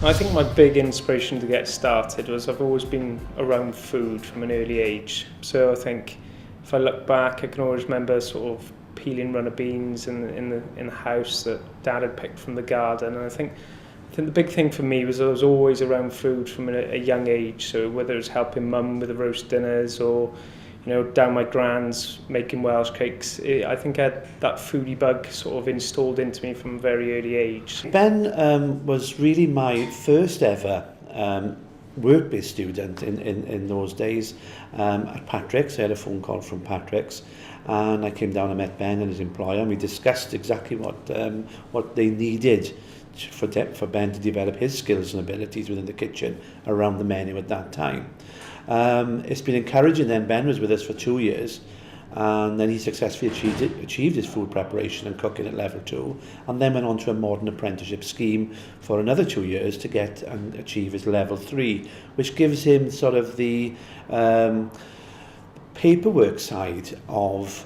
I think my big inspiration to get started was I've always been around food from an early age. So I think if I look back, I can always remember sort of peeling runner beans in the house that Dad had picked from the garden. And I think the big thing for me was I was always around food from a young age. So whether it was helping Mum with the roast dinners or down my grand's making Welsh cakes, I think I had that foodie bug sort of installed into me from a very early age. Ben was really my first ever work-based student in those days at Patrick's. I had a phone call from Patrick's, and I came down and met Ben and his employer, and we discussed exactly what they needed for Ben to develop his skills and abilities within the kitchen around the menu at that time. It's been encouraging then. Ben was with us for 2 years, and then he successfully achieved his food preparation and cooking at level 2, and then went on to a modern apprenticeship scheme for another 2 years to get and achieve his level 3, which gives him sort of the paperwork side of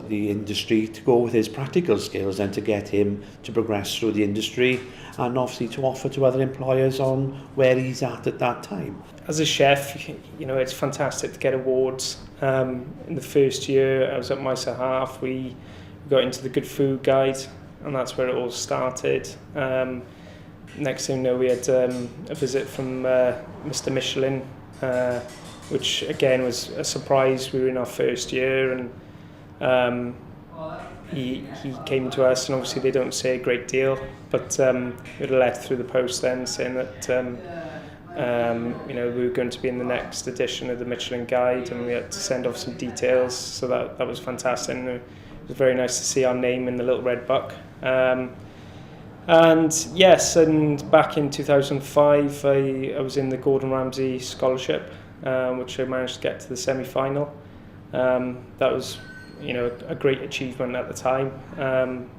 the industry to go with his practical skills and to get him to progress through the industry and obviously to offer to other employers on where he's at that time. As a chef, it's fantastic to get awards. In the first year I was at My Half, we got into the Good Food Guide, and that's where it all started. Next thing you know, we had a visit from Mr. Michelin, which again was a surprise. We were in our first year, and he came to us, and obviously they don't say a great deal, but we had a letter through the post then saying that we were going to be in the next edition of the Michelin Guide, and we had to send off some details, so that was fantastic, and it was very nice to see our name in the little red book. And yes, and back in 2005 I was in the Gordon Ramsay scholarship, which I managed to get to the semi-final. That was a great achievement at the time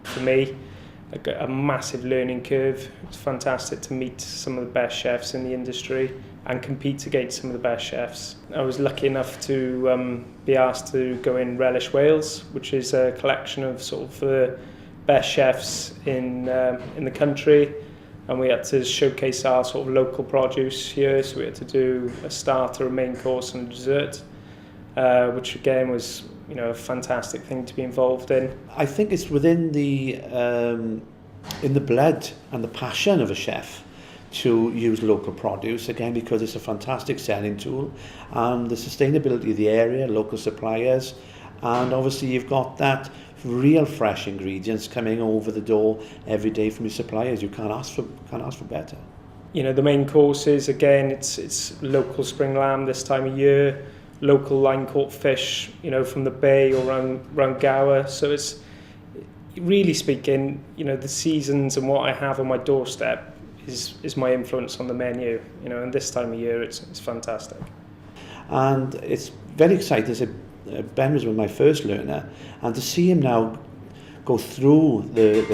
for me. A massive learning curve. It's fantastic to meet some of the best chefs in the industry and compete against some of the best chefs. I was lucky enough to be asked to go in Relish Wales, which is a collection of sort of the best chefs in the country, and we had to showcase our sort of local produce here. So we had to do a starter, a main course, and a dessert, which again was a fantastic thing to be involved in. I think it's within the in the blood and the passion of a chef to use local produce, again because it's a fantastic selling tool, and the sustainability of the area, local suppliers, and obviously you've got that real fresh ingredients coming over the door every day from your suppliers. You can't ask for better. The main courses, again, it's local spring lamb this time of year, local line caught fish, from the bay or around Gower. So it's really speaking, the seasons and what I have on my doorstep is my influence on the menu. And this time of year, it's fantastic. And it's very exciting. Ben was my first learner, and to see him now go through the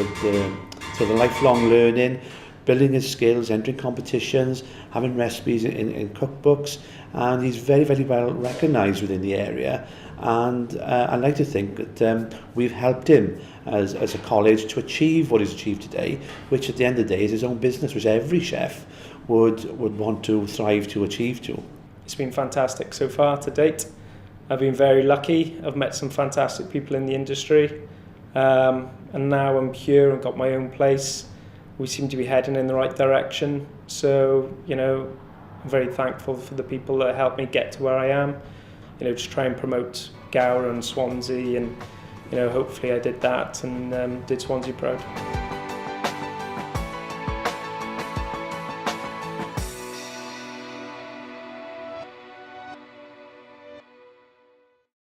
lifelong learning, building his skills, entering competitions, having recipes in cookbooks, and he's very, very well recognised within the area. And I like to think that we've helped him as a college to achieve what he's achieved today, which at the end of the day is his own business, which every chef would want to thrive to achieve to. It's been fantastic so far to date. I've been very lucky. I've met some fantastic people in the industry, and now I'm here and got my own place. We seem to be heading in the right direction. So, I'm very thankful for the people that helped me get to where I am. To try and promote Gower and Swansea, and hopefully I did that and did Swansea proud.